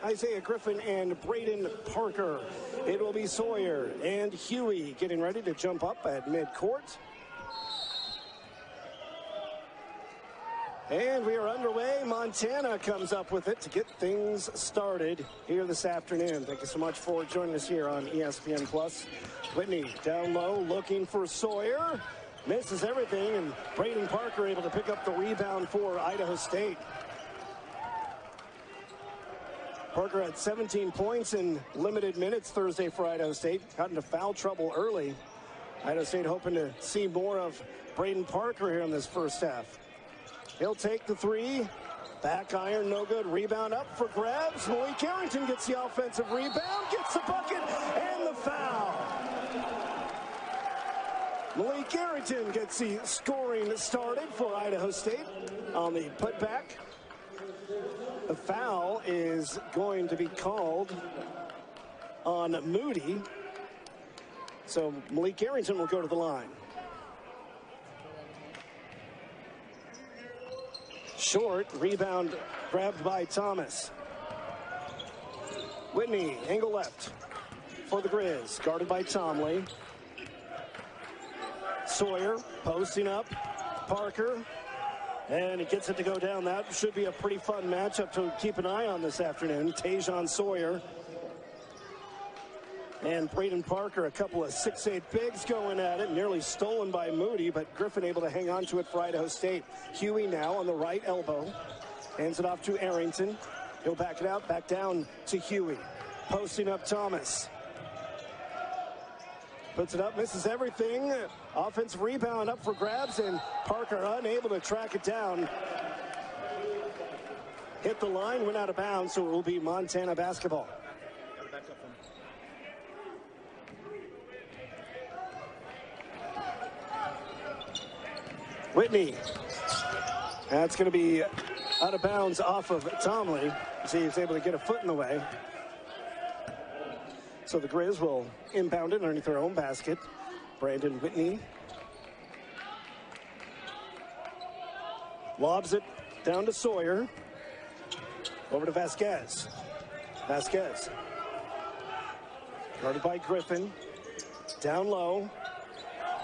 Isaiah Griffin and Braden Parker. It will be Sawyer and Huey getting ready to jump up at midcourt. And we are underway. Montana comes up with it to get things started here this afternoon. Thank you so much for joining us here on ESPN+. Whitney down low looking for Sawyer. Misses everything, and Braden Parker able to pick up the rebound for Idaho State. Parker had 17 points in limited minutes Thursday for Idaho State. Got into foul trouble early. Idaho State hoping to see more of Braden Parker here in this first half. He'll take the three. Back iron, no good. Rebound up for grabs. Malik Arrington gets the offensive rebound, gets the bucket, and the foul. Malik Arrington gets the scoring started for Idaho State on the putback. The foul is going to be called on Moody. So Malik Arrington will go to the line. Short, rebound grabbed by Thomas. Whitney, angle left for the Grizz, guarded by Tomley. Sawyer posting up, Parker, and he gets it to go down. That should be a pretty fun matchup to keep an eye on this afternoon. Tajon Sawyer and Braden Parker, a couple of 6'8" bigs going at it, nearly stolen by Moody, but Griffin able to hang on to it for Idaho State. Huey now on the right elbow, hands it off to Arrington. He'll back it out, back down to Huey. Posting up Thomas. Puts it up, misses everything. Offensive rebound up for grabs, and Parker unable to track it down. Hit the line, went out of bounds, so it will be Montana basketball. Whitney. That's going to be out of bounds off of Tomley. See, he's able to get a foot in the way. So the Grizz will inbound it underneath their own basket. Brandon Whitney lobs it down to Sawyer. Over to Vasquez. Vasquez. Guarded by Griffin. Down low.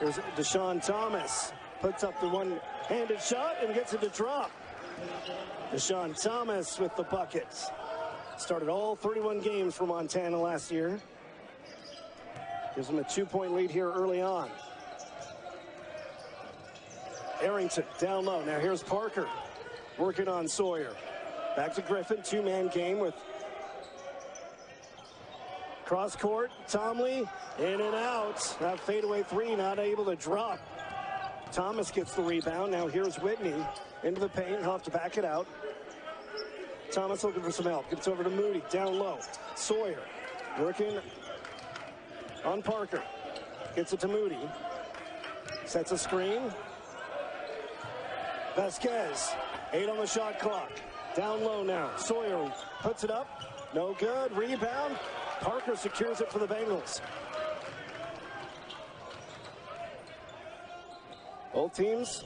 Here's Deshaun Thomas. Puts up the one-handed shot and gets it to drop. Deshaun Thomas with the buckets. Started all 31 games for Montana last year. Gives them a 2-point lead here early on. Arrington down low. Now here's Parker working on Sawyer. Back to Griffin. 2-man game with cross court. Tomley in and out. That fadeaway three not able to drop. Thomas gets the rebound. Now here's Whitney into the paint. He'll have to back it out. Thomas looking for some help. Gets over to Moody. Down low. Sawyer working on Parker. Gets it to Moody. Sets a screen. Vasquez. 8 on the shot clock. Down low now. Sawyer puts it up. No good. Rebound. Parker secures it for the Bengals. Both teams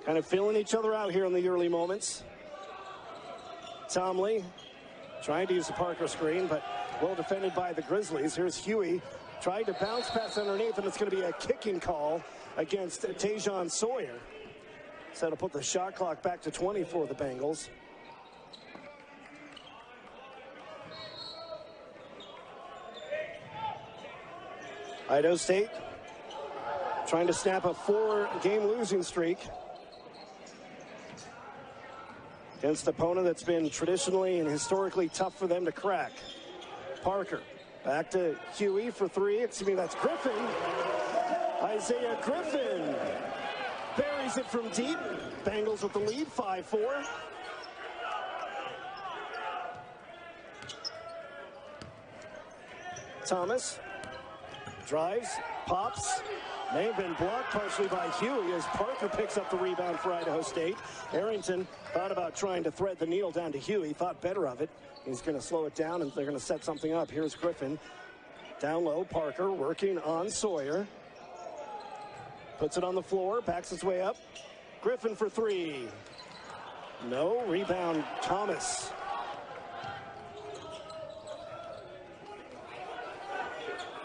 kind of feeling each other out here in the early moments. Tomley trying to use the Parker screen, but well defended by the Grizzlies. Here's Huey trying to bounce pass underneath, and it's going to be a kicking call against Tajon Sawyer. So to put the shot clock back to 20 for the Bengals. Idaho State trying to snap a 4-game losing streak against an opponent that's been traditionally and historically tough for them to crack. Parker back to Huey for three. Excuse me, that's Griffin. Isaiah Griffin buries it from deep. Bengals with the lead, 5-4. Thomas drives, pops, may have been blocked partially by Huey as Parker picks up the rebound for Idaho State. Arrington thought about trying to thread the needle down to Huey, thought better of it. He's going to slow it down, and they're going to set something up. Here's Griffin. Down low, Parker working on Sawyer. Puts it on the floor, backs his way up. Griffin for three. No. Rebound, Thomas.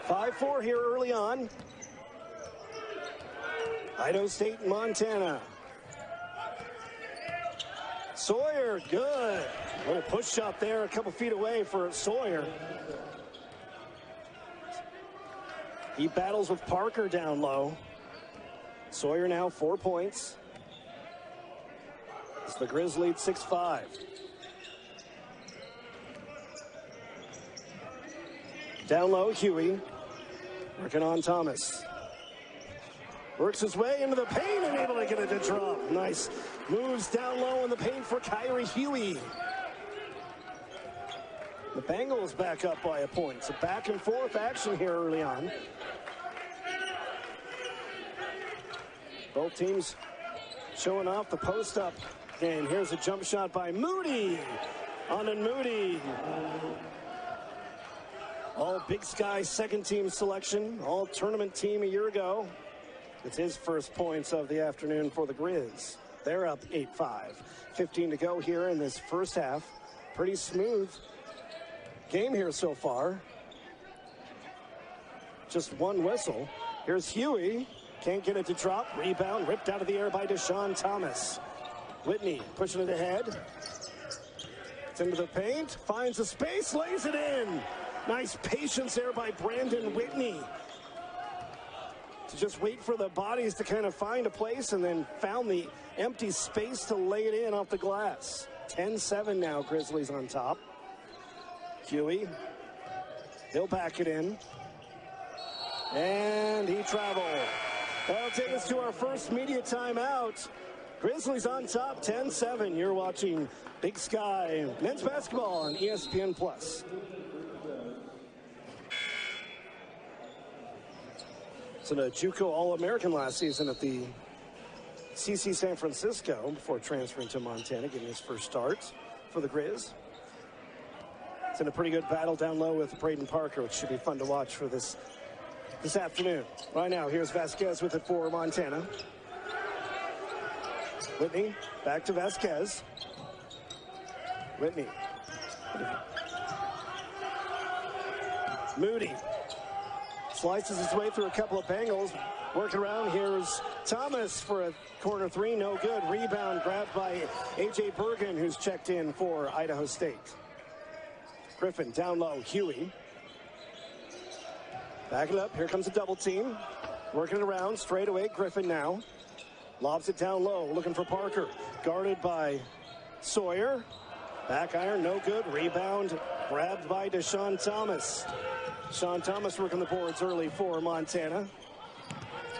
(5-4) here early on. Idaho State and Montana. Sawyer, good. Little push shot there, a couple feet away for Sawyer. He battles with Parker down low. Sawyer now 4 points. It's the Grizz lead 6-5. Down low, Huey. Working on Thomas. Works his way into the paint and able to get it to drop. Nice moves down low in the paint for Kyrie Huey. The Bengals back up by a point. It's a back and forth action here early on. Both teams showing off the post-up game. Here's a jump shot by Moody. On and Moody. All Big Sky second team selection. All tournament team a year ago. It's his first points of the afternoon for the Grizz. They're up 8-5. 15 to go here in this first half. Pretty smooth game here so far. Just one whistle. Here's Huey. Can't get it to drop. Rebound ripped out of the air by Deshaun Thomas. Whitney pushing it ahead. It's into the paint. Finds a space. Lays it in. Nice patience there by Brandon Whitney. To just wait for the bodies to kind of find a place and then found the empty space to lay it in off the glass. 10-7 now, Grizzlies on top. Huey, he'll back it in. And he traveled. That'll take us to our first media timeout. Grizzlies on top, 10-7. You're watching Big Sky men's basketball on ESPN+. It's a JUCO All-American last season at the CC San Francisco before transferring to Montana, getting his first start for the Grizz. It's in a pretty good battle down low with Braden Parker, which should be fun to watch for this afternoon. Right now, here's Vasquez with it for Montana. Whitney, back to Vasquez. Whitney. Moody. Slices his way through a couple of Bengals. Working around, here's Thomas for a corner three. No good. Rebound grabbed by A.J. Bergen, who's checked in for Idaho State. Griffin down low. Huey. Back it up. Here comes a double team. Working it around. Straight away. Griffin now. Lobs it down low. Looking for Parker. Guarded by Sawyer. Back iron. No good. Rebound grabbed by Deshaun Thomas. Deshaun Thomas working the boards early for Montana.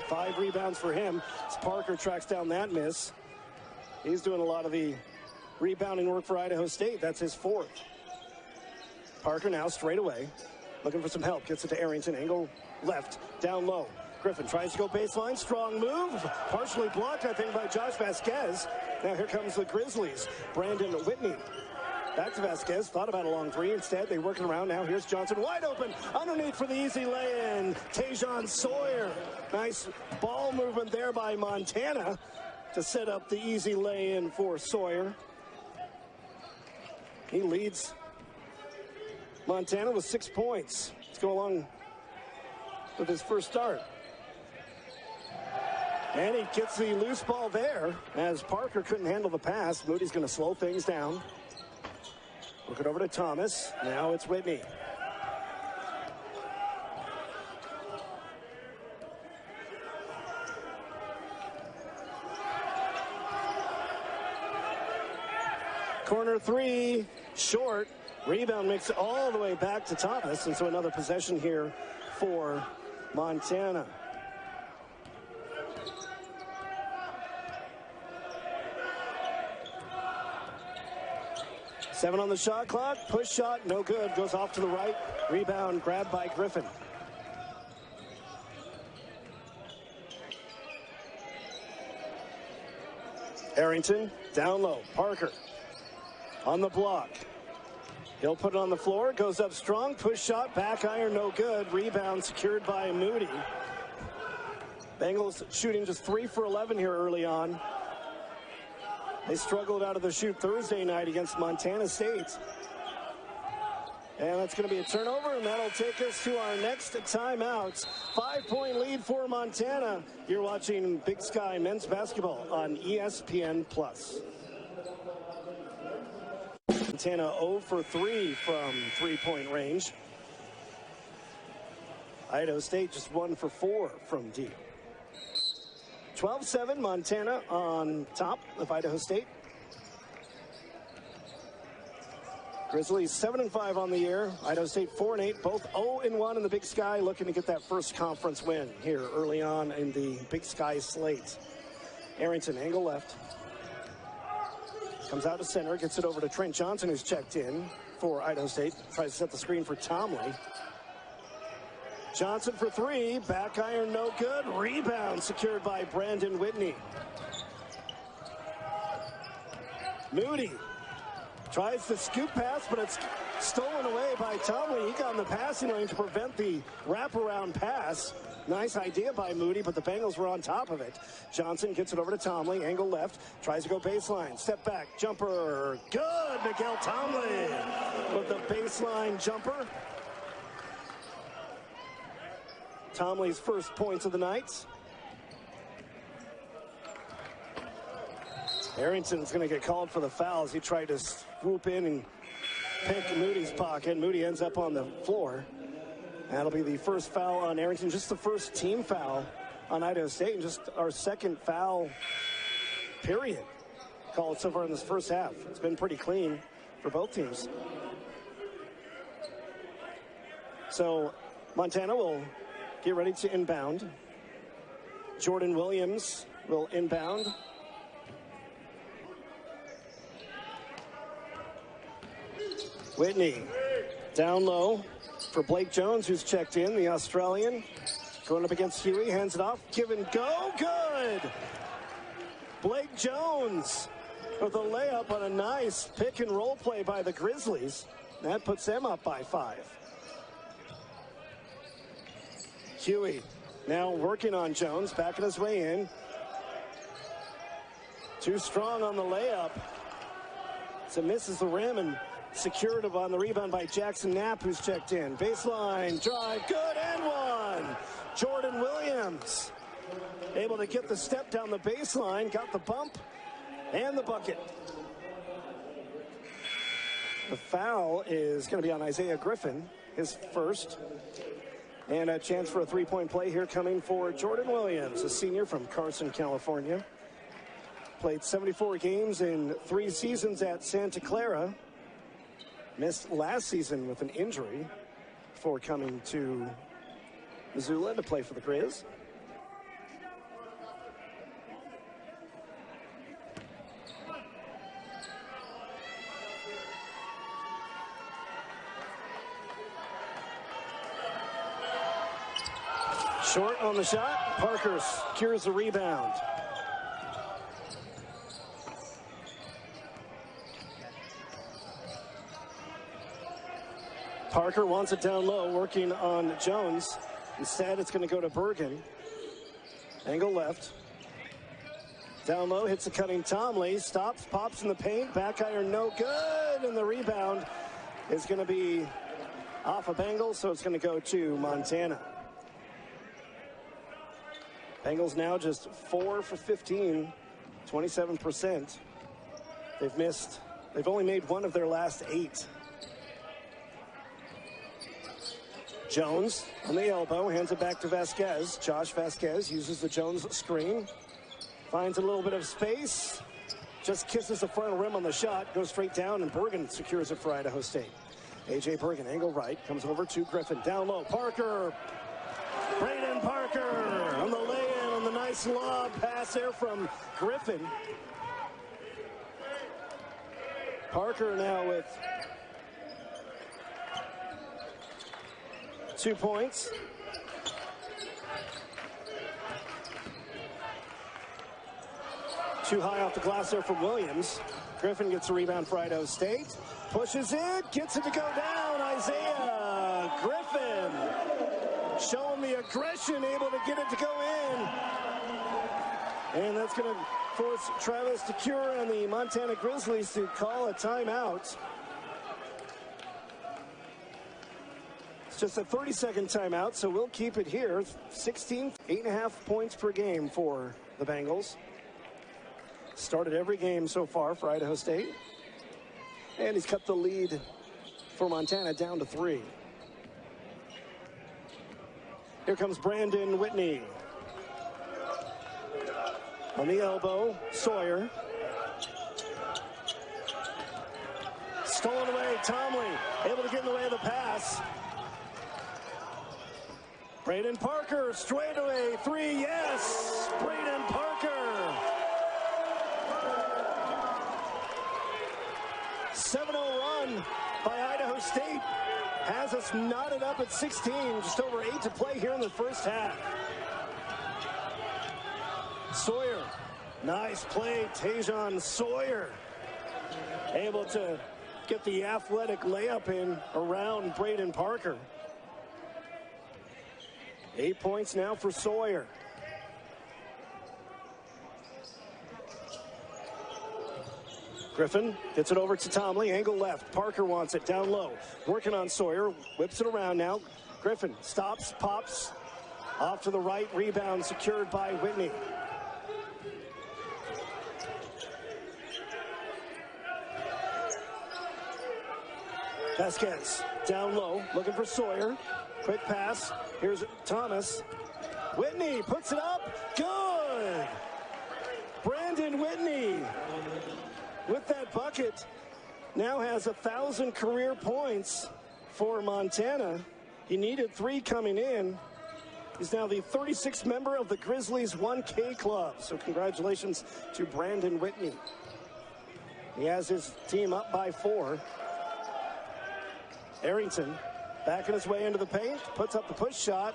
5 rebounds for him. As Parker tracks down that miss. He's doing a lot of the rebounding work for Idaho State. That's his 4th. Parker now straight away. Looking for some help. Gets it to Arrington. Angle left. Down low. Griffin tries to go baseline. Strong move. Partially blocked, I think, by Josh Vasquez. Now here comes the Grizzlies. Brandon Whitney. Back to Vasquez. Thought about a long three. Instead, they working around now. Here's Johnson wide open. Underneath for the easy lay-in. Tajon Sawyer. Nice ball movement there by Montana to set up the easy lay-in for Sawyer. He leads Montana with 6 points. Let's go along with his first start. And he gets the loose ball there as Parker couldn't handle the pass. Moody's going to slow things down. Look it over to Thomas. Now it's Whitney. Corner three, short. Rebound makes it all the way back to Thomas. And so another possession here for Montana. Seven on the shot clock. Push shot, no good. Goes off to the right. Rebound grabbed by Griffin. Arrington down low. Parker on the block. He'll put it on the floor. Goes up strong. Push shot. Back iron, no good. Rebound secured by Moody. Bengals shooting just 3 for 11 here early on. They struggled out of the chute Thursday night against Montana State. And that's going to be a turnover, and that'll take us to our next timeout. 5-point lead for Montana. You're watching Big Sky Men's Basketball on ESPN+. Montana 0 for 3 from three-point range. Idaho State just 1 for 4 from deep. 12-7, Montana on top of Idaho State. Grizzlies 7-5 on the year. Idaho State 4-8, both 0-1 in the Big Sky, looking to get that first conference win here early on in the Big Sky slate. Arrington, angle left. Comes out to center, gets it over to Trent Johnson, who's checked in for Idaho State. Tries to set the screen for Tomley. Johnson for three, back iron no good. Rebound secured by Brandon Whitney. Moody tries the scoop pass, but it's stolen away by Tomley. He got in the passing lane to prevent the wraparound pass. Nice idea by Moody, but the Bengals were on top of it. Johnson gets it over to Tomley, angle left, tries to go baseline, step back, jumper, good. Miguel Tomley with the baseline jumper. Tomley's first points of the night. Arrington's going to get called for the fouls. He tried to swoop in and pick Moody's pocket. Moody ends up on the floor. That'll be the first foul on Arrington, just the first team foul on Idaho State, and just our second foul, period, called so far in this first half. It's been pretty clean for both teams. So Montana will get ready to inbound. Jordan Williams will inbound. Whitney down low for Blake Jones, who's checked in, the Australian. Going up against Huey, hands it off, give and go, good! Blake Jones with a layup on a nice pick and roll play by the Grizzlies. That puts them up by 5. Huey now working on Jones, backing his way in. Too strong on the layup. So misses the rim and secured on the rebound by Jackson Knapp, who's checked in. Baseline drive, good, and one. Jordan Williams able to get the step down the baseline, got the bump and the bucket. The foul is going to be on Isaiah Griffin, his first. And a chance for a three-point play here coming for Jordan Williams, a senior from Carson, California. Played 74 games in 3 seasons at Santa Clara. Missed last season with an injury before coming to Missoula to play for the Grizz. Short on the shot. Parker secures the rebound. Parker wants it down low, working on Jones. Instead, it's going to go to Bergen. Angle left. Down low, hits the cutting Tomley. Stops, pops in the paint. Back iron, no good. And the rebound is going to be off of Bengals, so it's going to go to Montana. Bengals now just 4 for 15, 27%. They've only made 1 of their last 8. Jones on the elbow, hands it back to Vasquez. Josh Vasquez uses the Jones screen. Finds a little bit of space. Just kisses the front rim on the shot. Goes straight down, and Bergen secures it for Idaho State. A.J. Bergen, angle right, comes over to Griffin. Down low, Parker. Braden Parker on the lay-in on the nice lob pass there from Griffin. Parker now with 2 points. Too high off the glass there from Williams. Griffin gets a rebound for Idaho State. Pushes it, gets it to go down. Isaiah Griffin showing the aggression, able to get it to go in. And that's going to force Travis DeCure and the Montana Grizzlies to call a timeout. It's just a 30-second timeout, so we'll keep it here. 16, 8.5 points per game for the Bengals. Started every game so far for Idaho State. And he's cut the lead for Montana down to 3. Here comes Brandon Whitney. On the elbow, Sawyer. Stolen away, Tomley. Able to get in the way of the pass. Braden Parker, straightaway, 3, yes! Braden Parker! 7-0 run by Idaho State has us knotted up at 16, just over 8 to play here in the first half. Sawyer, nice play, Tajon Sawyer, able to get the athletic layup in around Braden Parker. 8 points now for Sawyer. Griffin gets it over to Tomley, angle left. Parker wants it down low. Working on Sawyer, whips it around now. Griffin stops, pops, off to the right, rebound secured by Whitney. Vasquez down low, looking for Sawyer. Quick pass. Here's Thomas. Whitney puts it up. Good. Brandon Whitney with that bucket now has 1,000 career points for Montana. He needed 3 coming in. He's now the 36th member of the Grizzlies 1K club. So congratulations to Brandon Whitney. He has his team up by 4. Arrington backing his way into the paint, puts up the push shot,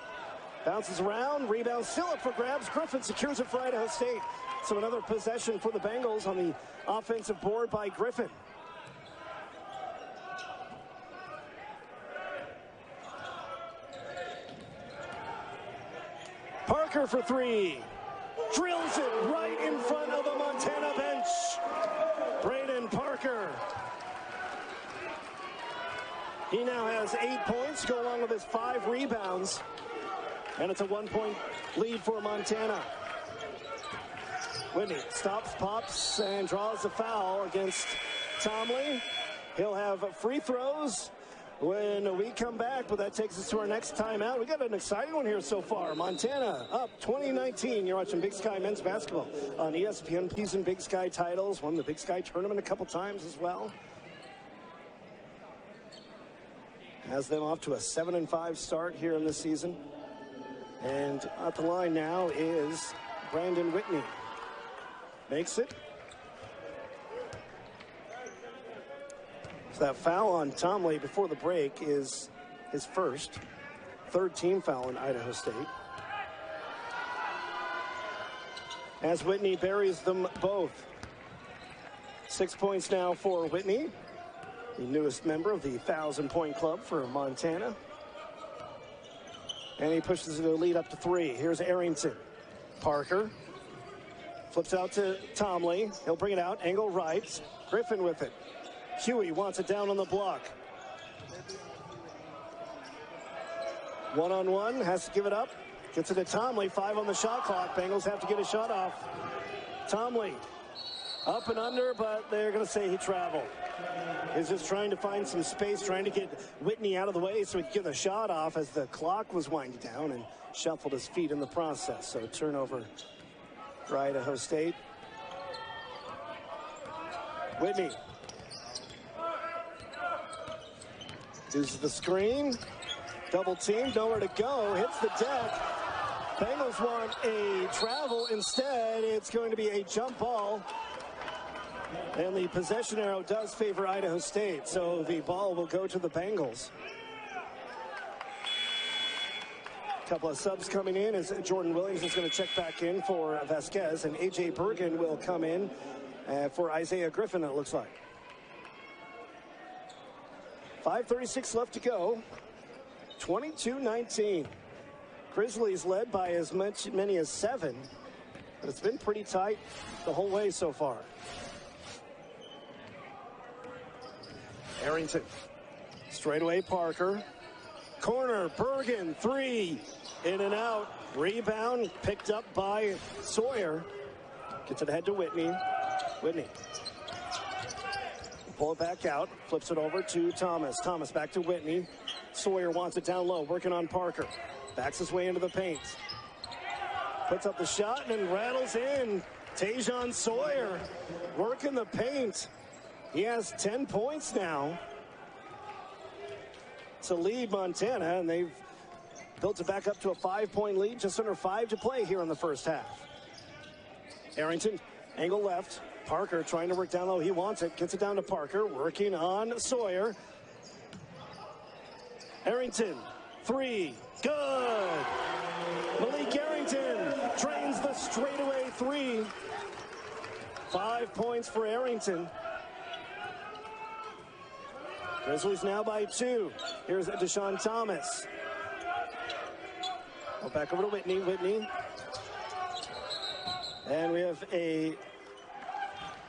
bounces around, rebound still up for grabs. Griffin secures it for Idaho State. So another possession for the Bengals on the offensive board by Griffin. Parker for 3. Drills it right in front of the Montana bench. Braden Parker. He now has 8 points, go along with his 5 rebounds. And it's a 1-point lead for Montana. Whitney stops, pops, and draws a foul against Tomley. He'll have free throws when we come back, but that takes us to our next timeout. We got an exciting one here so far. Montana up 2019. You're watching Big Sky men's basketball on ESPN. Peas and Big Sky titles. Won the Big Sky tournament a couple times as well. Has them off to a 7-5 start here in this season. And at the line now is Brandon Whitney. Makes it. So that foul on Tomley before the break is his first. 3rd team foul in Idaho State. As Whitney buries them both. 6 points now for Whitney, the newest member of the 1,000-point club for Montana. And he pushes the lead up to 3. Here's Arrington. Parker flips out to Tomley. He'll bring it out, angle right. Griffin with it. Huey wants it down on the block. 1-on-1, has to give it up. Gets it to Tomley, 5 on the shot clock. Bengals have to get a shot off. Tomley up and under, but they're going to say he traveled. He's just trying to find some space, trying to get Whitney out of the way so he could get the shot off as the clock was winding down, and shuffled his feet in the process. So turnover for Idaho State. Whitney uses the screen. Double team, nowhere to go. Hits the deck. Bengals want a travel. Instead, it's going to be a jump ball. And the possession arrow does favor Idaho State, so the ball will go to the Bengals. A couple of subs coming in as Jordan Williams is going to check back in for Vasquez, and A.J. Bergen will come in for Isaiah Griffin, it looks like. 5:36 left to go. 22-19. Grizzlies led by as many as 7. But it's been pretty tight the whole way so far. Arrington. Straightaway Parker. Corner, Bergen, three. In and out. Rebound picked up by Sawyer. Gets it ahead to Whitney. Whitney. Pull it back out. Flips it over to Thomas. Thomas back to Whitney. Sawyer wants it down low. Working on Parker. Backs his way into the paint. Puts up the shot and then rattles in. Tajon Sawyer working the paint. He has 10 points now to lead Montana, and they've built it back up to a 5-point lead. Just under 5 to play here in the first half. Arrington, angle left. Parker trying to work down low. He wants it. Gets it down to Parker. Working on Sawyer. Arrington, three. Good. Malik Arrington drains the straightaway three. 5 points for Arrington. Grizzlies now by 2. Here's Deshaun Thomas. Oh, back over to Whitney. Whitney. And we have a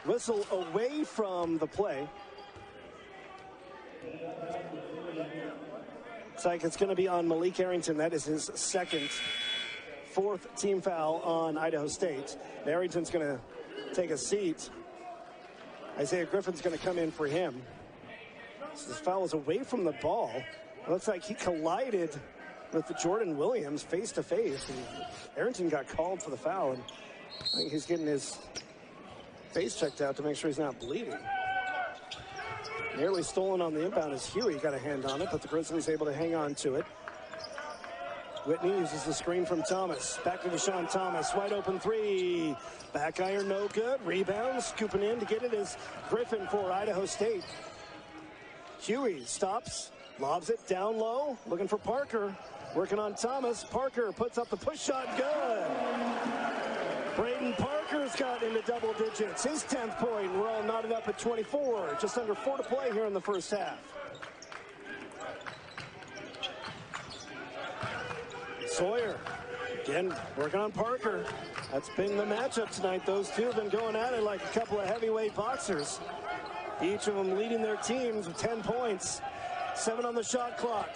whistle away from the play. Looks like it's going to be on Malik Arrington. That is his fourth team foul on Idaho State. Arrington's going to take a seat. Isaiah Griffin's going to come in for him. So this foul is away from the ball. It looks like he collided with Jordan Williams face to face. And Arrington got called for the foul. And I think he's getting his face checked out to make sure he's not bleeding. Nearly stolen on the inbound is Huey. Got a hand on it, but the Grizzlies able to hang on to it. Whitney uses the screen from Thomas. Back to Deshaun Thomas. Wide open three. Back iron, no good. Rebound, scooping in to get it is Griffin for Idaho State. Huey stops, lobs it down low, looking for Parker. Working on Thomas. Parker puts up the push shot. Good. Braden Parker's got into double digits. His 10th point. We're all knotted up at 24. Just under 4 to play here in the first half. Sawyer, again, working on Parker. That's been the matchup tonight. Those two have been going at it like a couple of heavyweight boxers. Each of them leading their teams with 10 points. 7 on the shot clock.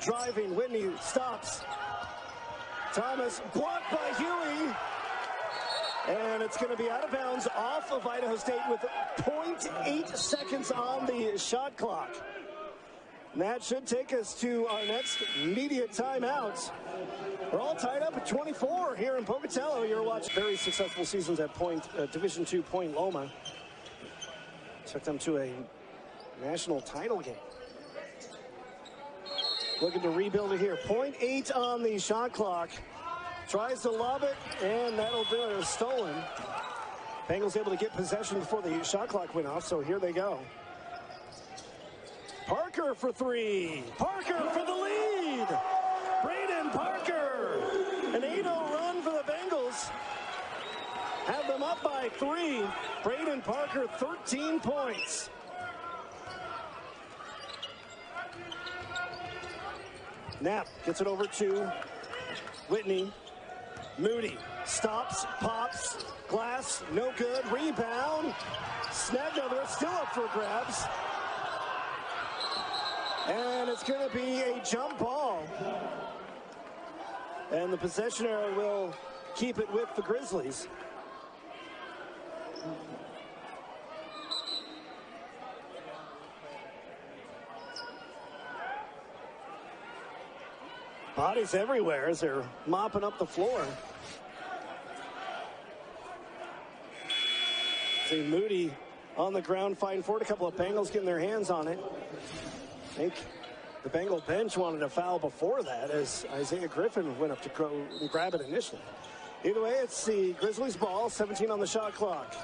Driving, Whitney stops. Thomas blocked by Huey. And it's going to be out of bounds off of Idaho State with 0.8 seconds on the shot clock. And that should take us to our next media timeout. We're all tied up at 24 here in Pocatello. You're watching very successful seasons at Division II Point Loma. Took them to a national title game. Looking to rebuild it here. 0.8 on the shot clock. Tries to lob it, and that'll do it. It was stolen. Bengals able to get possession before the shot clock went off, so here they go. Parker for three. Parker for the lead. Braden Parker. An 8-0 run for the Bengals. Have them up by 3. Braden Parker, 13 points. Knapp gets it over to Whitney. Moody stops, pops, glass, no good. Rebound. Snagged over, still up for grabs. And it's going to be a jump ball. And the possession arrow will keep it with the Grizzlies. Bodies everywhere as they're mopping up the floor. See Moody on the ground fighting for it. A couple of Bengals getting their hands on it. I think the Bengal bench wanted a foul before that as Isaiah Griffin went up to grab it initially. Either way, it's the Grizzlies ball, 17 on the shot clock.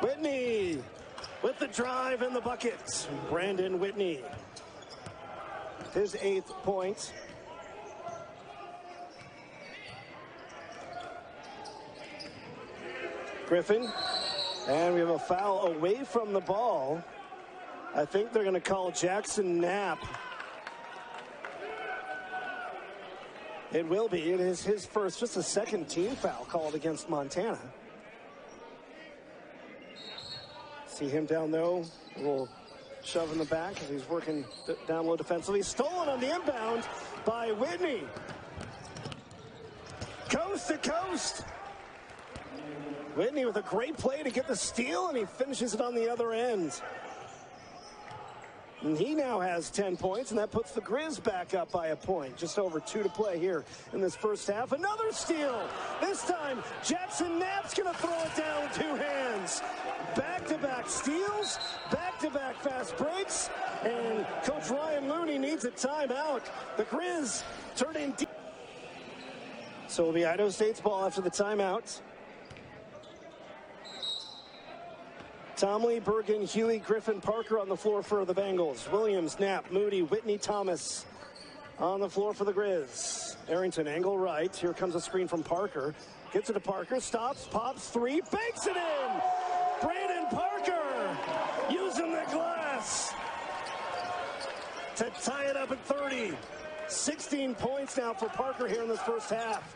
Whitney with the drive and the bucket. Brandon Whitney. His 8th point. Griffin. And we have a foul away from the ball. I think they're going to call Jackson Knapp. It will be. It is his first, just a second team foul called against Montana. See him down low, a little shove in the back as he's working down low defensively. Stolen on the inbound by Whitney. Coast to coast. Whitney with a great play to get the steal, and he finishes it on the other end. And he now has 10 points, and that puts the Grizz back up by a point. Just over 2 to play here in this first half. Another steal. This time, Jackson Knapp's going to throw it down with 2 hands. Back-to-back steals, back-to-back fast breaks, and Coach Ryan Looney needs a timeout. The Grizz turn in deep. So it'll be Idaho State's ball after the timeout. Tomley, Bergen, Huey, Griffin, Parker on the floor for the Bengals. Williams, Knapp, Moody, Whitney, Thomas on the floor for the Grizz. Arrington, angle right. Here comes a screen from Parker. Gets it to Parker, stops, pops, 3, banks it in! Brandon Parker using the glass to tie it up at 30. 16 points now for Parker here in this first half.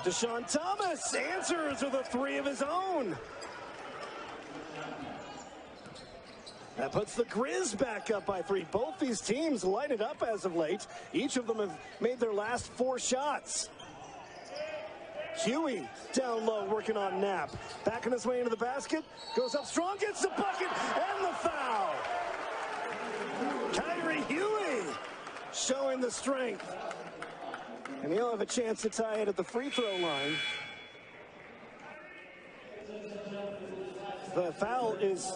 Deshaun Thomas answers with a 3 of his own. That puts the Grizz back up by 3. Both these teams light it up as of late. Each of them have made their last 4 shots. Huey down low working on Knapp. Backing his way into the basket. Goes up strong, gets the bucket, and the foul. Kyrie Huey showing the strength. And he'll have a chance to tie it at the free throw line. The foul is...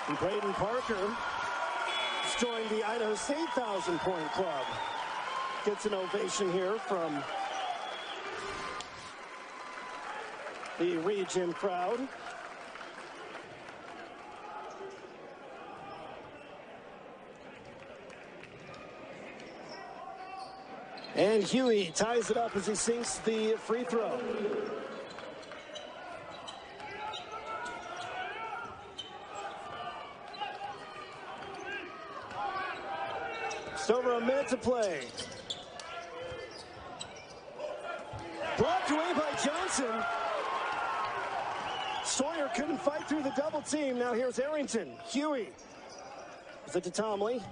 And Braden Parker has joined the Idaho State 1,000-point club. Gets an ovation here from the region crowd. And Huey ties it up as he sinks the free throw. Just over a minute to play. Blocked away by Johnson. Sawyer couldn't fight through the double team. Now here's Arrington. Huey. Is it to Tomley?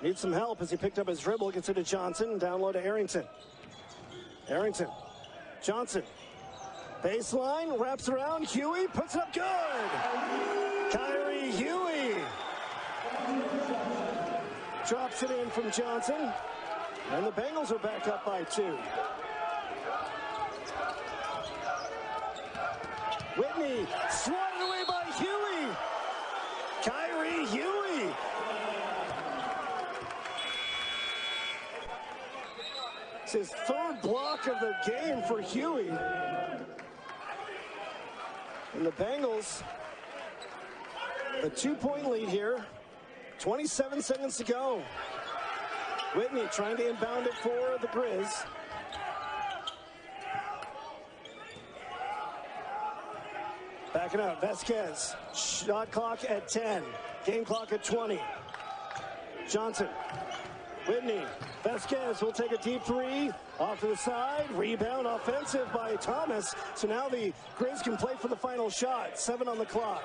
Needs some help as he picked up his dribble. Gets it to Johnson. Down low to Arrington. Arrington. Johnson. Baseline. Wraps around. Huey puts it up good. Kyrie Huey. Drops it in from Johnson. And the Bengals are back up by 2. Whitney. Swatted away by Huey. Kyrie Huey. It's his 3rd block of the game for Huey. And the Bengals, the 2-point lead here. 27 seconds to go. Whitney trying to inbound it for the Grizz. Backing out, Vasquez. Shot clock at 10. Game clock at 20. Johnson. Whitney. Vasquez will take a deep 3. Off to the side. Rebound offensive by Thomas. So now the Grizz can play for the final shot. 7 on the clock.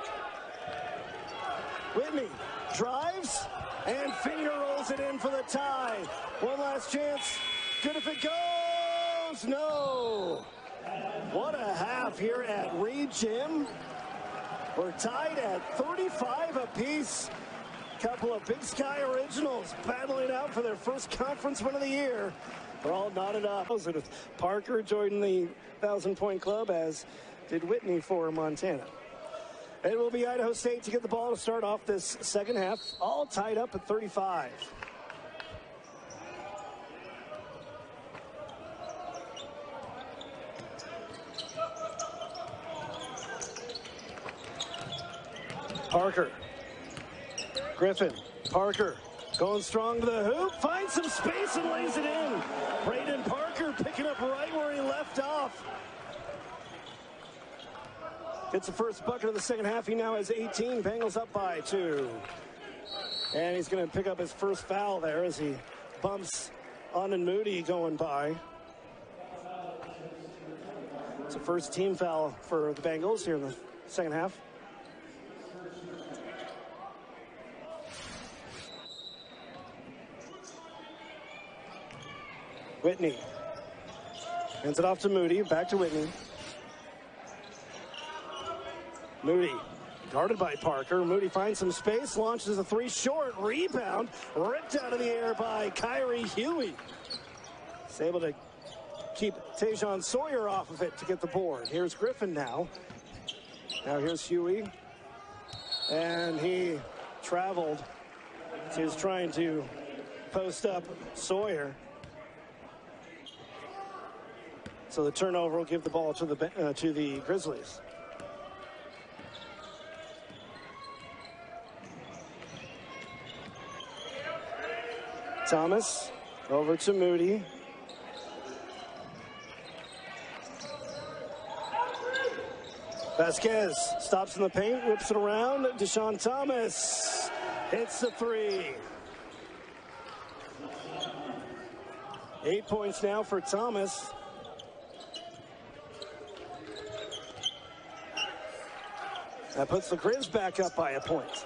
Whitney drives and finger rolls it in for the tie. One last chance. Good if it goes. No. What a half here at Reed Gym. We're tied at 35 apiece. Couple of Big Sky originals battling out for their first conference win of the year. They're all knotted up. Parker joined the 1,000-point club, as did Whitney for Montana. It will be Idaho State to get the ball to start off this second half, all tied up at 35. Parker. Griffin. Parker going strong to the hoop. Finds some space and lays it in. Braden Parker picking up right where he left off. Gets the first bucket of the second half. He now has 18. Bengals up by 2. And he's going to pick up his first foul there as he bumps on Moody going by. It's a first team foul for the Bengals here in the second half. Whitney hands it off to Moody. Back to Whitney. Moody guarded by Parker. Moody finds some space, launches a three, short, rebound, ripped out of the air by Kyrie Huey. He's able to keep Tajon Sawyer off of it to get the board. Here's Griffin now. Now here's Huey. And he traveled. So he was trying to post up Sawyer. So the turnover will give the ball to the Grizzlies. Thomas over to Moody. Vasquez stops in the paint, whips it around. Deshaun Thomas hits the three. 8 points now for Thomas. That puts the Grizz back up by a point.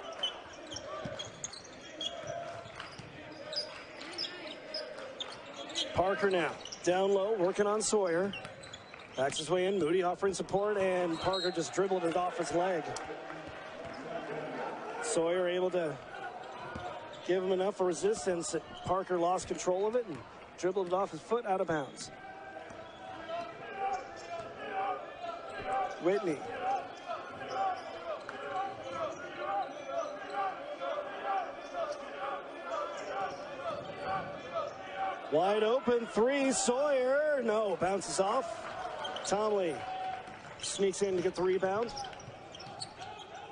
Parker now, down low, working on Sawyer. Backs his way in, Moody offering support, and Parker just dribbled it off his leg. Sawyer able to give him enough resistance that Parker lost control of it and dribbled it off his foot out of bounds. Whitney. Wide open three, Sawyer. No, bounces off. Tomley sneaks in to get the rebound.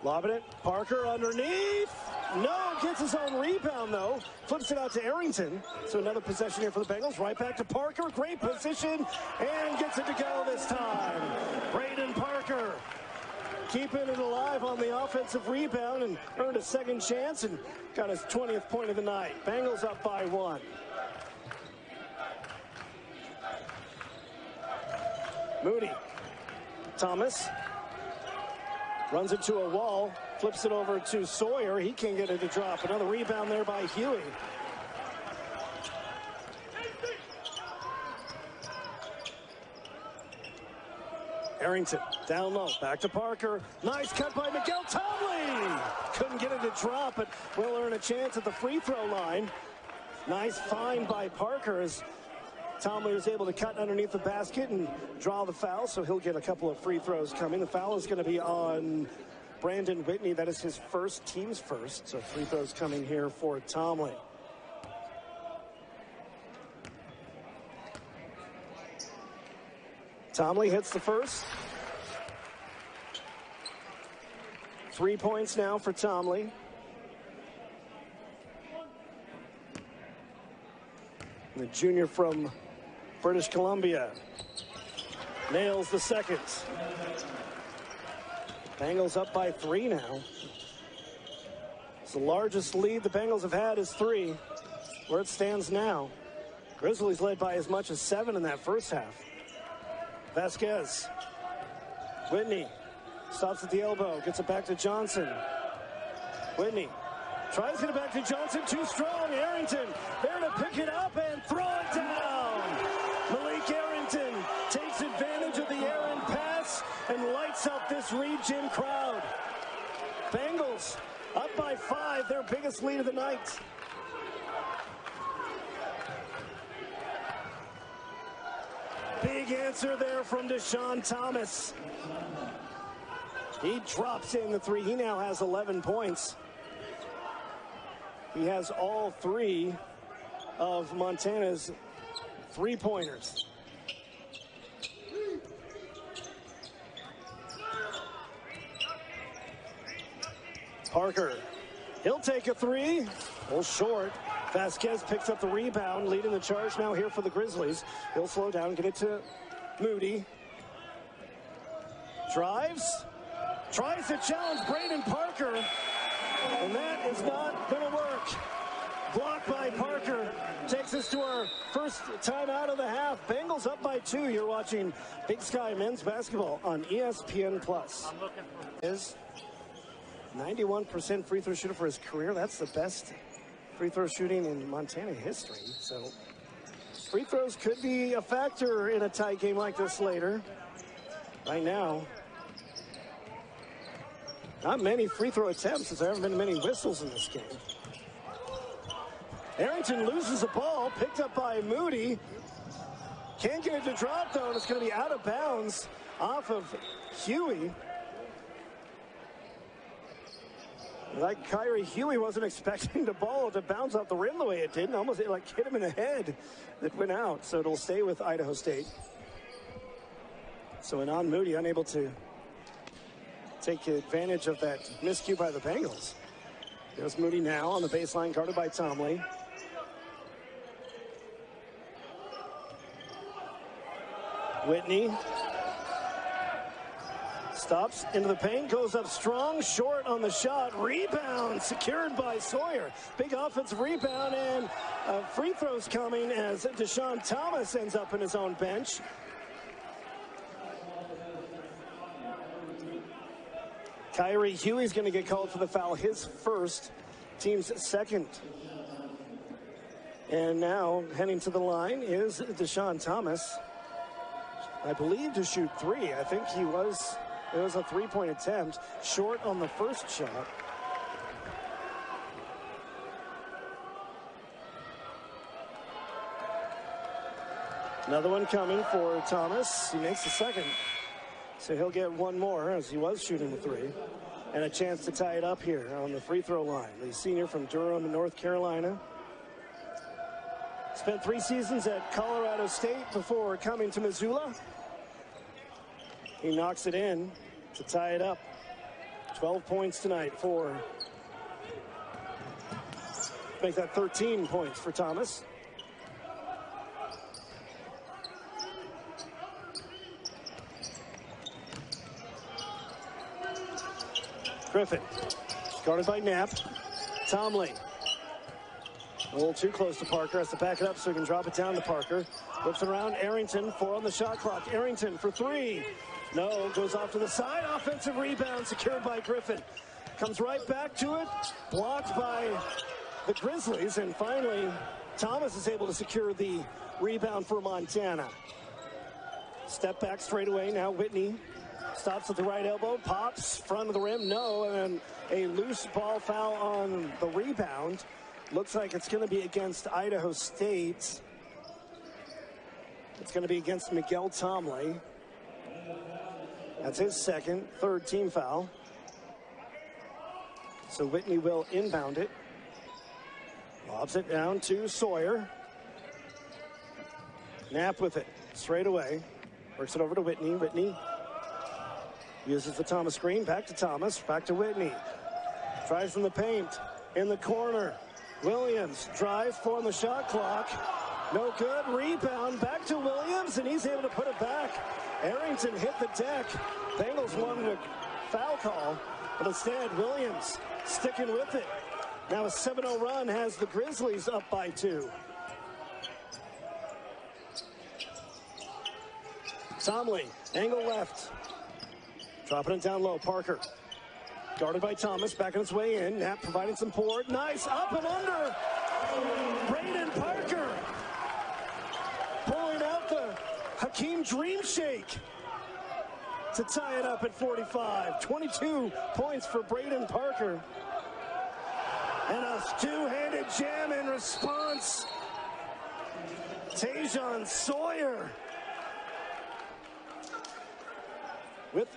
Lobbing it. Parker underneath. No, gets his own rebound, though. Flips it out to Arrington. So another possession here for the Bengals. Right back to Parker. Great position. And gets it to go this time. Braden Parker keeping it alive on the offensive rebound and earned a second chance and got his 20th point of the night. Bengals up by 1. Moody. Thomas runs it to a wall, flips it over to Sawyer. He can't get it to drop. Another rebound there by Huey. Arrington down low, back to Parker. Nice cut by Miguel Tomley. Couldn't get it to drop, but will earn a chance at the free throw line. Nice find by Parker as Tomley was able to cut underneath the basket and draw the foul, so he'll get a couple of free throws coming. The foul is going to be on Brandon Whitney. That is his first, team's first. So free throws coming here for Tomley. Tomley hits the first. 3 points now for Tomley. The junior from British Columbia nails the second. Bengals up by 3 now. It's the largest lead the Bengals have had is 3. Where it stands now, Grizzlies led by as much as 7 in that first half. Vasquez. Whitney stops at the elbow, gets it back to Johnson. Whitney tries to get it back to Johnson, too strong. Arrington there to pick it up and throw it down. Malik Arrington takes advantage of the errant pass and lights up this region crowd. Bengals up by 5, their biggest lead of the night. Big answer there from Deshaun Thomas. He drops in the 3. He now has 11 points. He has all 3 of Montana's 3-pointers. Parker, he'll take a 3. A little short. Vasquez picks up the rebound, leading the charge now here for the Grizzlies. He'll slow down, get it to Moody. Drives, Tries to challenge Braden Parker, and that is not going to work. Blocked by Parker. Takes us to our first time out of the half. Bengals up by 2. You're watching Big Sky Men's Basketball on ESPN+. Is 91% free throw shooter for his career. That's the best free throw shooting in Montana history. So free throws could be a factor in a tight game like this later. Right now, not many free throw attempts, as there haven't been many whistles in this game. Arrington loses the ball, picked up by Moody. Can't get it to drop, though, and it's going to be out of bounds off of Huey. Like Kyrie, Huey wasn't expecting the ball to bounce off the rim the way it did, and almost hit him in the head that went out. So it'll stay with Idaho State. So Anon Moody unable to take advantage of that miscue by the Bengals. There's Moody now on the baseline, guarded by Tomley. Whitney stops into the paint, goes up strong, short on the shot, rebound secured by Sawyer. Big offensive rebound, and free throws coming as Deshaun Thomas ends up in his own bench. Kyrie Huey's going to get called for the foul, his first, team's second. And now heading to the line is Deshaun Thomas, I believe, to shoot 3. I think it was a three-point attempt, short on the first shot. Another one coming for Thomas. He makes the second, so he'll get one more, as he was shooting the 3. And a chance to tie it up here on the free throw line. The senior from Durham, North Carolina. Spent 3 seasons at Colorado State before coming to Missoula. He knocks it in to tie it up. 12 points tonight for, make that 13 points for Thomas. Griffin, guarded by Knapp. Tomley, a little too close to Parker, has to back it up so he can drop it down to Parker. Whips it around, Arrington, 4 on the shot clock. Arrington for 3. No, goes off to the side. Offensive rebound secured by Griffin. Comes right back to it, blocked by the Grizzlies, and finally Thomas is able to secure the rebound for Montana. Step back straight away now, Whitney. Stops at the right elbow, pops, front of the rim, no, and a loose ball foul on the rebound. Looks like it's going to be against Idaho State. It's going to be against Miguel Tomley. That's his second, 3rd team foul. So Whitney will inbound it. Lobs it down to Sawyer. Knapp with it, straight away. Works it over to Whitney. Whitney uses the Thomas screen, back to Thomas, back to Whitney. Tries in the paint, in the corner. Williams, drive, 4 on the shot clock. No good, rebound, back to Williams, and he's able to put it back. Arrington hit the deck. Bengals wanted a foul call, but instead Williams sticking with it. Now a 7-0 run has the Grizzlies up by 2. Tomley, angle left. Dropping it down low, Parker. Guarded by Thomas, backing its way in. Knapp providing some support. Nice, up and under. Braden Parker pulling out the Hakeem Dream Shake to tie it up at 45. 22 points for Braden Parker. And a two-handed jam in response. Tajon Sawyer with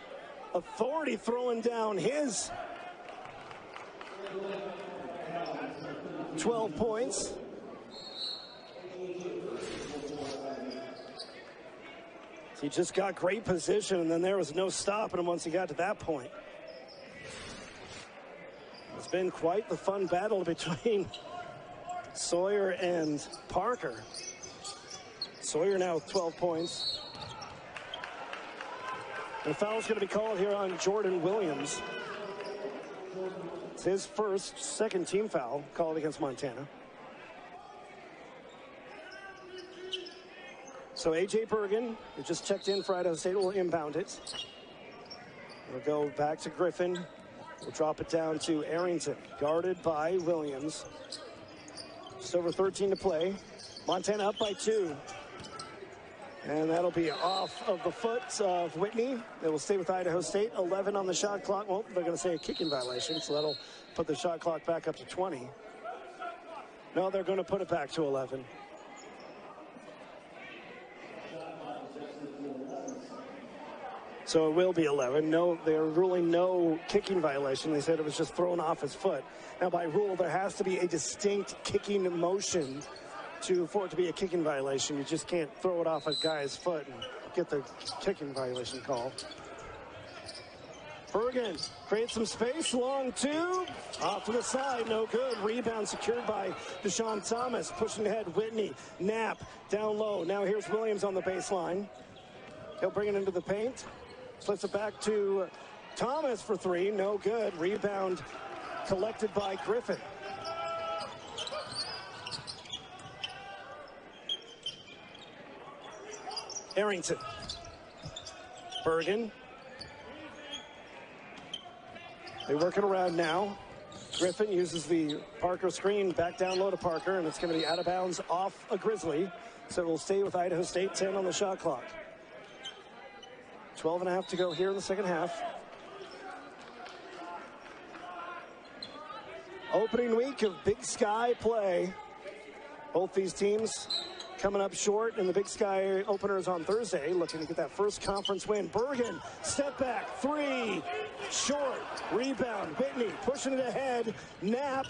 authority, throwing down his 12 points. He just got great position, and then there was no stopping him once he got to that point. It's been quite the fun battle between Sawyer and Parker. Sawyer now with 12 points. The foul's going to be called here on Jordan Williams. It's his second team foul called against Montana. So A.J. Bergen, who just checked in for Idaho State, will inbound it. We'll go back to Griffin. We'll drop it down to Arrington, guarded by Williams. Just over 13 to play. Montana up by 2. And that'll be off of the foot of Whitney. It will stay with Idaho State. 11 on the shot clock. Well, they're going to say a kicking violation, so that'll put the shot clock back up to 20. No, they're going to put it back to 11. So it will be 11. No, they're ruling no kicking violation. They said it was just thrown off his foot. Now, by rule, there has to be a distinct kicking motion for it to be a kicking violation. You just can't throw it off a guy's foot and get the kicking violation call. Bergen creates some space, long 2, off to the side, no good. Rebound secured by Deshaun Thomas, pushing ahead. Whitney, Knapp, down low. Now here's Williams on the baseline. He'll bring it into the paint, flips it back to Thomas for 3, no good. Rebound collected by Griffin. Arrington. Bergen. They work it around now. Griffin uses the Parker screen back down low to Parker, and it's going to be out of bounds off a Grizzly. So it will stay with Idaho State, 10 on the shot clock. 12 and a half to go here in the second half. Opening week of Big Sky play. Both these teams coming up short in the Big Sky openers on Thursday, looking to get that first conference win. Bergen, step back, 3, short, rebound. Whitney pushing it ahead. Knapp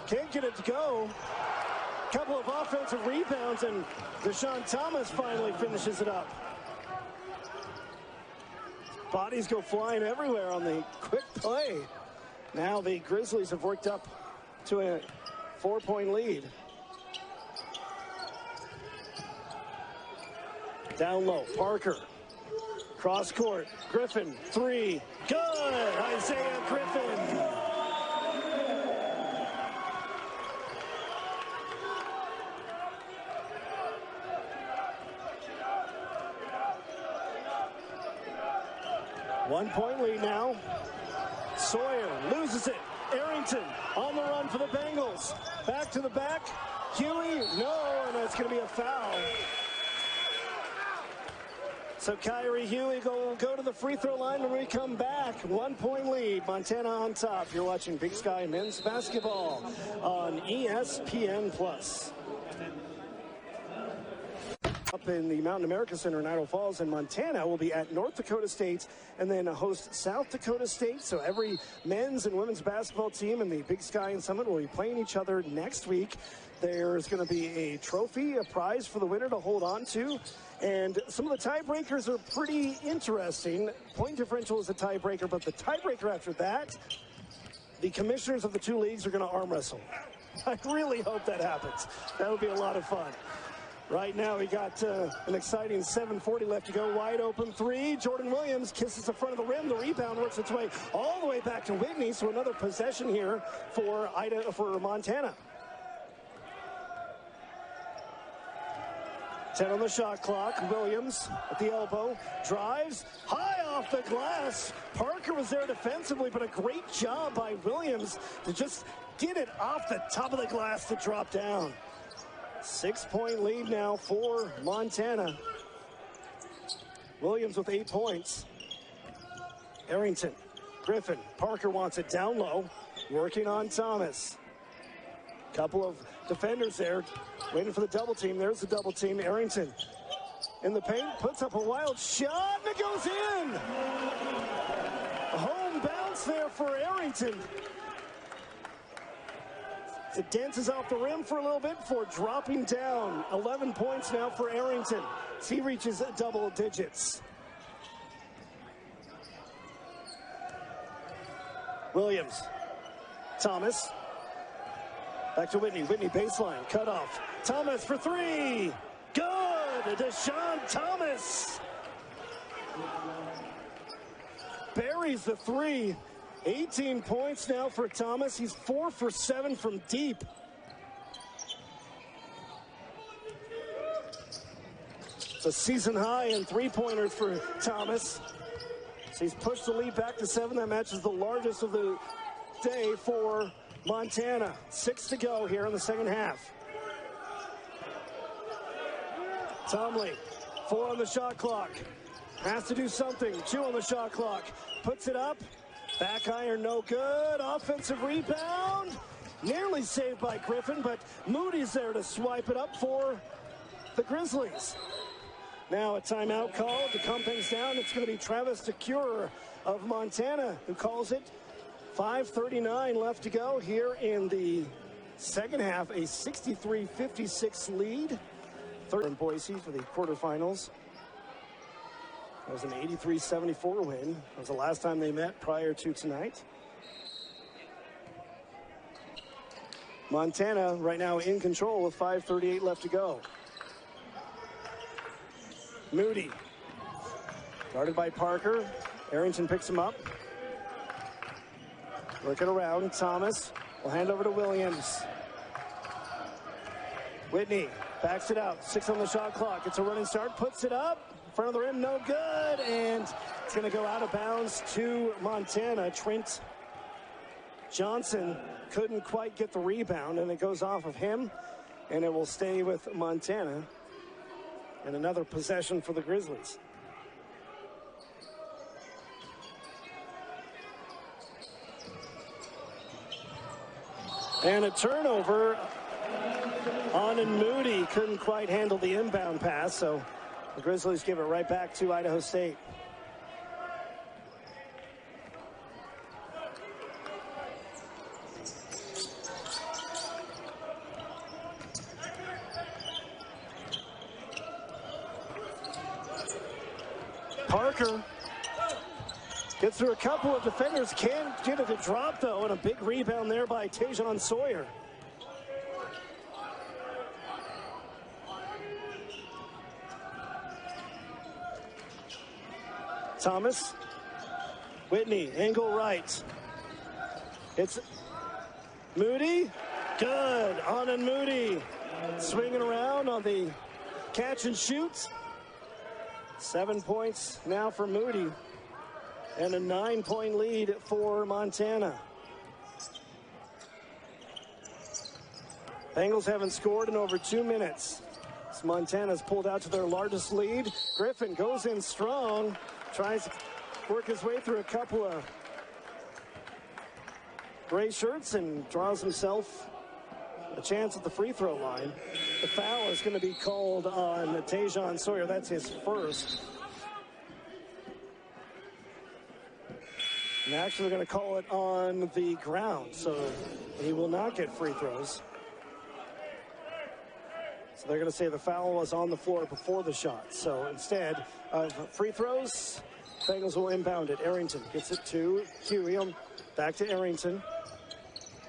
can't get it to go. Couple of offensive rebounds, and Deshaun Thomas finally finishes it up. Bodies go flying everywhere on the quick play. Now the Grizzlies have worked up to a 4-point lead. Down low, Parker. Cross court, Griffin, 3, good! Isaiah Griffin. One-point lead now. Sawyer loses it. Arrington on the run for the Bengals. Back to the back. Huey, no, and that's going to be a foul. So Kyrie Huey will go to the free throw line when we come back. 1-point lead, Montana on top. You're watching Big Sky men's basketball on ESPN+. Up in the Mountain America Center in Idaho Falls, and Montana will be at North Dakota State and then host South Dakota State. So every men's and women's basketball team in the Big Sky and Summit will be playing each other next week. There's going to be a trophy, a prize for the winner to hold on to. And some of the tiebreakers are pretty interesting. Point differential is a tiebreaker, but the tiebreaker after that, the commissioners of the two leagues are going to arm wrestle. I really hope that happens. That would be a lot of fun. Right now, we got an exciting 7:40 left to go. Wide open 3. Jordan Williams kisses the front of the rim. The rebound works its way all the way back to Whitney. So another possession here for Montana. 10 on the shot clock. Williams at the elbow. Drives high off the glass. Parker was there defensively, but a great job by Williams to just get it off the top of the glass to drop down. 6-point lead now for Montana. Williams with 8 points. Arrington, Griffin, Parker wants it down low, working on Thomas. Couple of defenders there, waiting for the double team. There's the double team. Arrington in the paint, puts up a wild shot, and it goes in. A home bounce there for Arrington. It dances off the rim for a little bit before dropping down. 11 points now for Arrington. He reaches double digits. Williams, Thomas, back to Whitney. Whitney baseline, cut off. Thomas for 3. Good! Deshaun Thomas Buries the three. 18 points now for Thomas. He's 4 for 7 from deep. It's a season high in three-pointers for Thomas. So he's pushed the lead back to 7. That match is the largest of the day for Montana. 6 to go here in the second half. Tomley, 4 on the shot clock. Has to do something. 2 on the shot clock. Puts it up. Back iron, no good. Offensive rebound. Nearly saved by Griffin, but Moody's there to swipe it up for the Grizzlies. Now a timeout call to calm things down. It's going to be Travis DeCure of Montana who calls it. 5:39 left to go here in the second half. A 63-56 lead. Third in Boise for the quarterfinals. That was an 83-74 win. That was the last time they met prior to tonight. Montana right now in control with 5:38 left to go. Moody, guarded by Parker. Arrington picks him up. Working around. Thomas will hand over to Williams. Whitney backs it out. 6 on the shot clock. It's a running start. Puts it up. In front of the rim, no good. And it's going to go out of bounds to Montana. Trent Johnson couldn't quite get the rebound, and it goes off of him. And it will stay with Montana. And another possession for the Grizzlies. And a turnover on, and Moody couldn't quite handle the inbound pass, so the Grizzlies give it right back to Idaho State. Parker gets through a couple of defenders, can't get it to drop though, and a big rebound there by Tajon Sawyer. Thomas, Whitney, angle right. It's Moody, good, on and Moody. Swinging around on the catch and shoot. 7 points now for Moody. And a 9-point lead for Montana. Bengals haven't scored in over 2 minutes. So Montana's pulled out to their largest lead. Griffin goes in strong. Tries to work his way through a couple of gray shirts and draws himself a chance at the free throw line. The foul is going to be called on Tajon Sawyer. That's his first. And actually they're going to call it on the ground, so he will not get free throws. So they're going to say the foul was on the floor before the shot. So instead of free throws, Bengals will inbound it. Arrington gets it to Huey. Back to Arrington.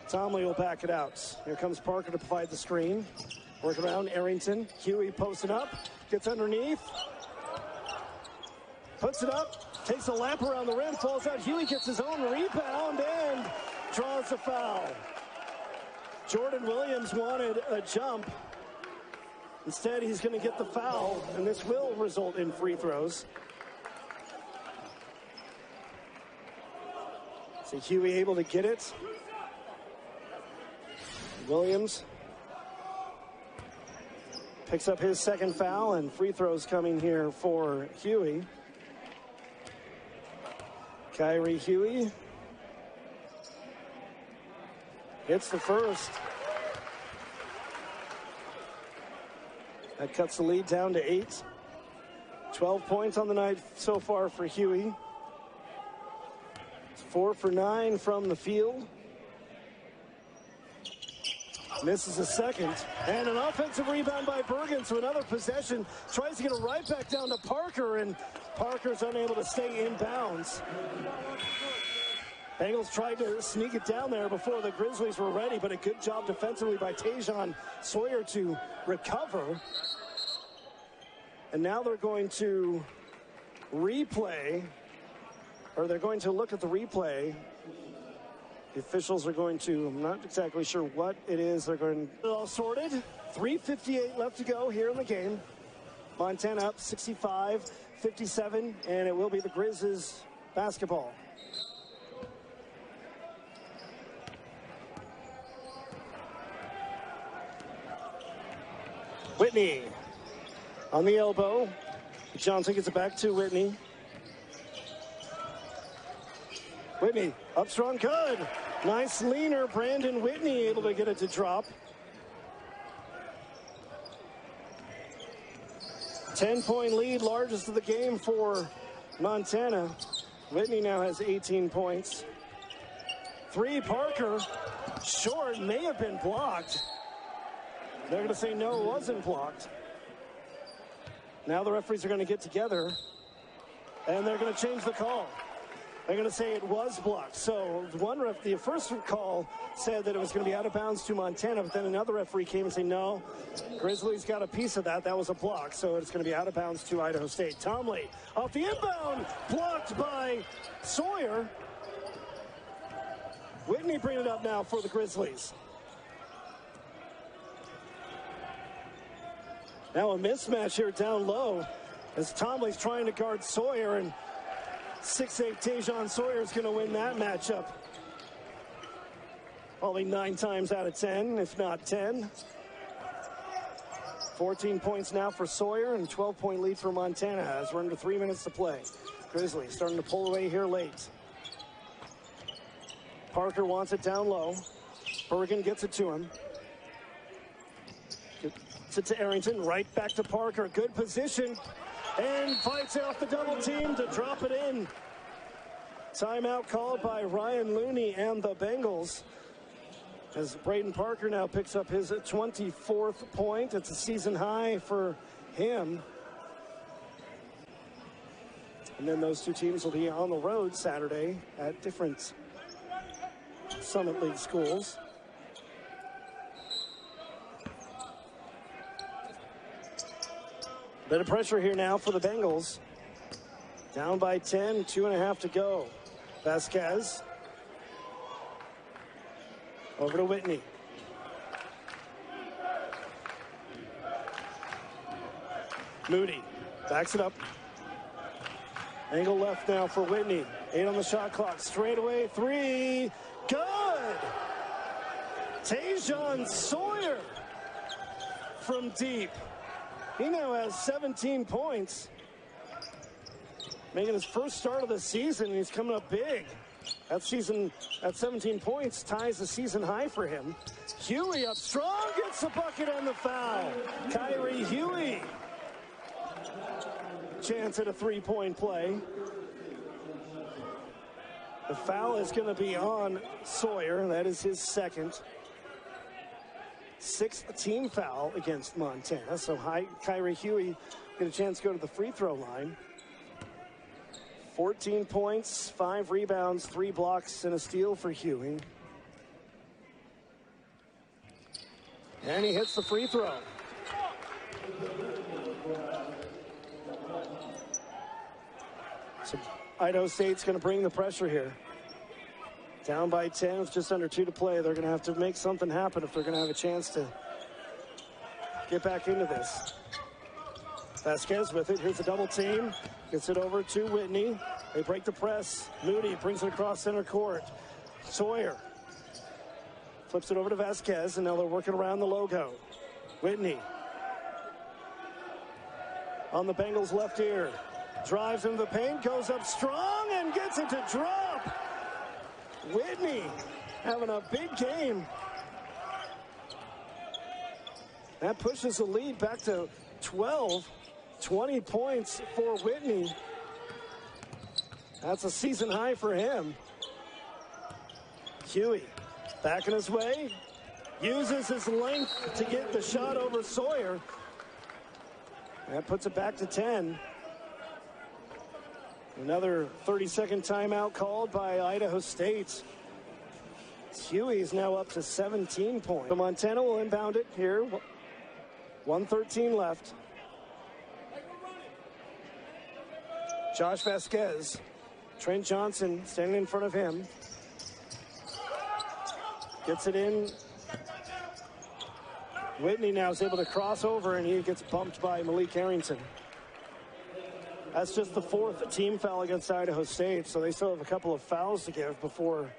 Tomley will back it out. Here comes Parker to provide the screen. Work around Arrington. Huey posted up. Gets underneath. Puts it up. Takes a lap around the rim. Falls out. Huey gets his own rebound and draws the foul. Jordan Williams wanted a jump. Instead, he's going to get the foul, and this will result in free throws. So Huey able to get it. Williams picks up his second foul, and free throws coming here for Huey. Kyrie Huey hits the first. That cuts the lead down to 8. 12 points on the night so far for Huey. 4 for 9 from the field. Misses a second. And an offensive rebound by Bergen, so another possession. Tries to get it right back down to Parker, and Parker's unable to stay in bounds. Bengals tried to sneak it down there before the Grizzlies were ready, but a good job defensively by Tajon Sawyer to recover. And now they're going to replay, or they're going to look at the replay. The officials are going to, I'm not exactly sure what it is. They're going to all sorted. 3:58 left to go here in the game. Montana up 65-57, and it will be the Grizzlies basketball. Whitney on the elbow. Johnson gets it back to Whitney. Whitney up strong, good. Nice leaner. Brandon Whitney able to get it to drop. 10-point lead, largest of the game for Montana. Whitney now has 18 points. Three, Parker. Short, may have been blocked. They're going to say no, it wasn't blocked. Now the referees are going to get together, and they're going to change the call. They're going to say it was blocked. So the first call said that it was going to be out of bounds to Montana, but then another referee came and said, no, Grizzlies got a piece of that. That was a block, so it's going to be out of bounds to Idaho State. Tomley off the inbound, blocked by Sawyer. Whitney bringing it up now for the Grizzlies. Now a mismatch here down low as Tomley's trying to guard Sawyer, and 6'8" Tajon Sawyer is going to win that matchup. Probably 9 times out of 10, if not 10. 14 points now for Sawyer, and 12-point lead for Montana as we're under 3 minutes to play. Grizzlies starting to pull away here late. Parker wants it down low. Bergen gets it to him. Gets it to Arrington, right back to Parker. Good position. And fights off the double team to drop it in. Timeout called by Ryan Looney and the Bengals. As Braden Parker now picks up his 24th point. It's a season high for him. And then those two teams will be on the road Saturday at different Summit League schools. Bit of pressure here now for the Bengals. Down by 10, 2.5 to go. Vasquez. Over to Whitney. Moody backs it up. Angle left now for Whitney. 8 on the shot clock. Straightaway 3. Good! Tajon Sawyer from deep. He now has 17 points. Making his first start of the season, and he's coming up big. That 17 points ties the season high for him. Huey up strong, gets the bucket and the foul. Kyrie Huey. Chance at a 3-point play. The foul is going to be on Sawyer. That is his second. 6th team foul against Montana. So Kyrie Huey get a chance to go to the free throw line. 14 points, 5 rebounds, 3 blocks, and a steal for Huey. And he hits the free throw. So Idaho State's going to bring the pressure here. Down by 10 with just under 2 to play. They're going to have to make something happen if they're going to have a chance to get back into this. Vasquez with it. Here's the double team. Gets it over to Whitney. They break the press. Moody brings it across center court. Sawyer flips it over to Vasquez, and now they're working around the logo. Whitney on the Bengals' left ear. Drives into the paint, goes up strong, and gets it to drop. Whitney having a big game. That pushes the lead back to 12. 20 points for Whitney. That's a season high for him. Huey backing his way. Uses his length to get the shot over Sawyer. That puts it back to 10. Another 30-second timeout called by Idaho State. Huey is now up to 17 points. So Montana will inbound it here. 1:13 left. Josh Vasquez. Trent Johnson standing in front of him. Gets it in. Whitney now is able to cross over, and he gets bumped by Malik Arrington. That's just the 4th team foul against Idaho State, so they still have a couple of fouls to give before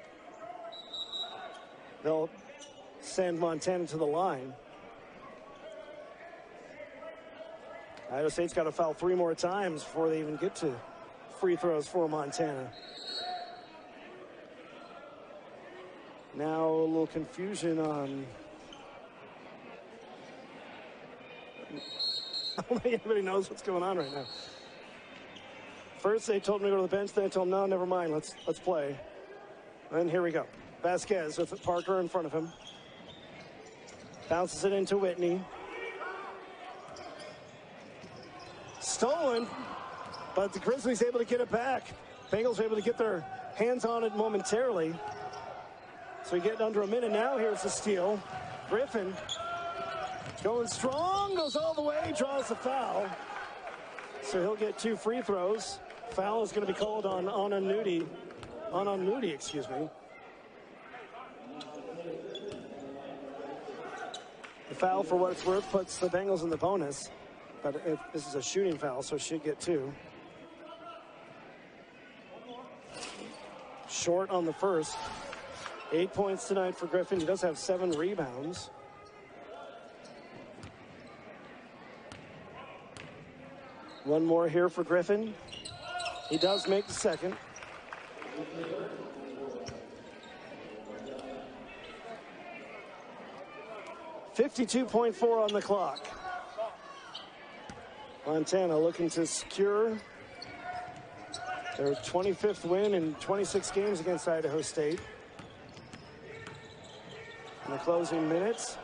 they'll send Montana to the line. Idaho State's got to foul 3 more times before they even get to free throws for Montana. Now a little confusion on... I don't think anybody knows what's going on right now. First they told me to go to the bench, then I told them, no, never mind, let's play. And here we go. Vasquez with Parker in front of him. Bounces it into Whitney. Stolen, but the Grizzlies able to get it back. Bengals are able to get their hands on it momentarily. So we get under a minute now. Here's the steal. Griffin going strong, goes all the way, draws the foul. So he'll get 2 free throws. Foul is going to be called on Moody, excuse me. The foul, for what it's worth, puts the Bengals in the bonus. But this is a shooting foul, so should get 2. Short on the first. 8 points tonight for Griffin. He does have 7 rebounds. One more here for Griffin. He does make the second. .54 on the clock. Montana looking to secure their 25th win in 26 games against Idaho State. In the closing minutes,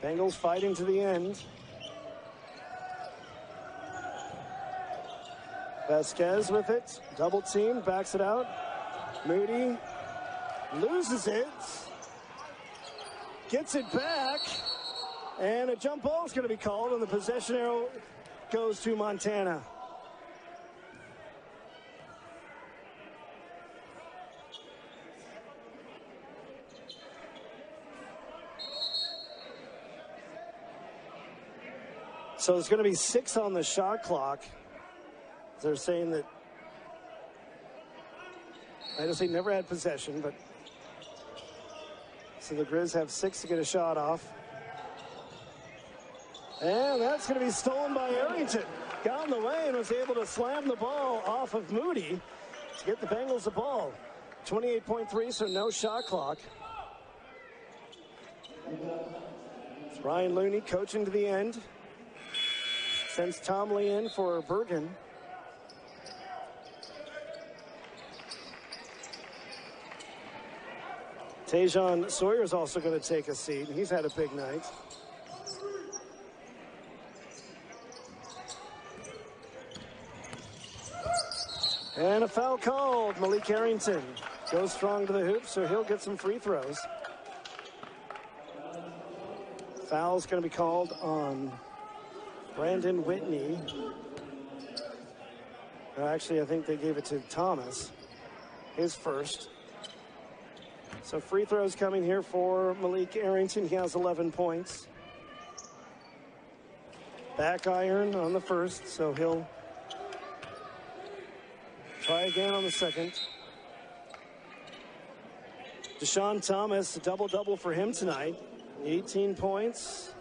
Bengals fighting to the end. Vasquez with it, double team, backs it out. Moody loses it, gets it back, and a jump ball is going to be called, and the possession arrow goes to Montana. So there's going to be 6 on the shot clock. They're saying that Idaho State never had possession, but so the Grizz have 6 to get a shot off. And that's going to be stolen by Arrington. Got in the way and was able to slam the ball off of Moody to get the Bengals the ball. 28.3, so no shot clock. It's Ryan Looney coaching to the end. Sends Tomley in for Bergen. Tajon Sawyer is also going to take a seat. He's had a big night. And a foul called. Malik Arrington goes strong to the hoop, so he'll get some free throws. Foul's going to be called on Brandon Whitney. Actually, I think they gave it to Thomas. His first. So free throws coming here for Malik Arrington. He has 11 points. Back iron on the first, so he'll try again on the second. Deshaun Thomas, a double-double for him tonight. 18 points,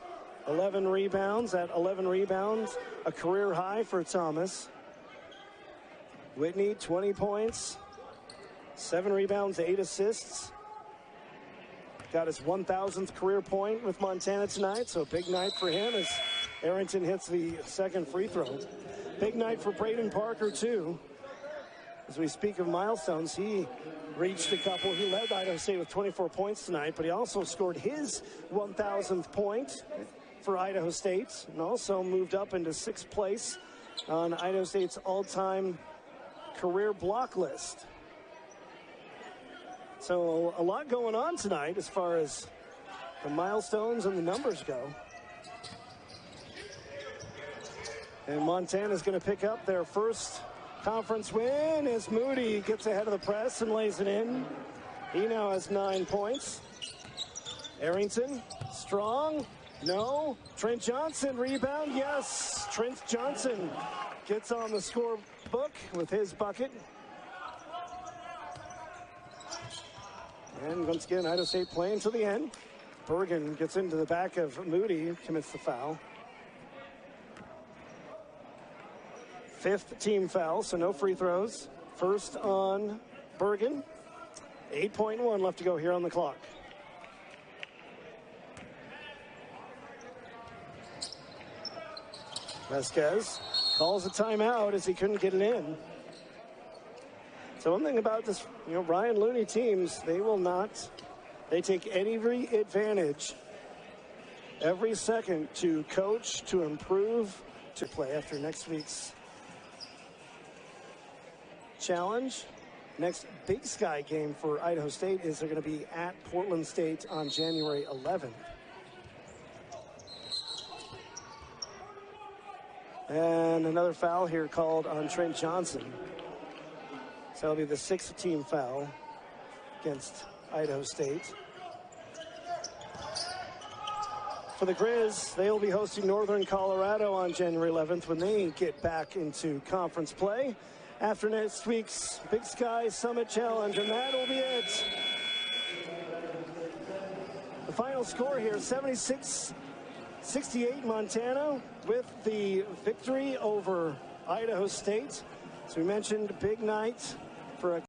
11 rebounds. At 11 rebounds, a career high for Thomas. Whitney, 20 points, 7 rebounds, 8 assists. Got his 1,000th career point with Montana tonight, so a big night for him as Arrington hits the second free throw. Big night for Braden Parker, too. As we speak of milestones, he reached a couple. He led Idaho State with 24 points tonight, but he also scored his 1,000th point for Idaho State and also moved up into 6th place on Idaho State's all-time career block list. So a lot going on tonight as far as the milestones and the numbers go. And Montana's going to pick up their first conference win as Moody gets ahead of the press and lays it in. He now has 9 points. Arrington, strong, no. Trent Johnson, rebound, yes. Trent Johnson gets on the scorebook with his bucket. And once again, Idaho State playing to the end. Bergen gets into the back of Moody, commits the foul. 5th team foul, so no free throws. First on Bergen. 8.1 left to go here on the clock. Vasquez calls a timeout as he couldn't get it in. So one thing about this, Ryan Looney teams, they take every advantage every second to coach, to improve, to play after next week's challenge. Next Big Sky game for Idaho State is they're going to be at Portland State on January 11th. And another foul here called on Trent Johnson. So that'll be the 6th team foul against Idaho State. For the Grizz, they will be hosting Northern Colorado on January 11th when they get back into conference play after next week's Big Sky Summit Challenge, and that'll be it. The final score here, 76-68 Montana with the victory over Idaho State. As we mentioned, big night for a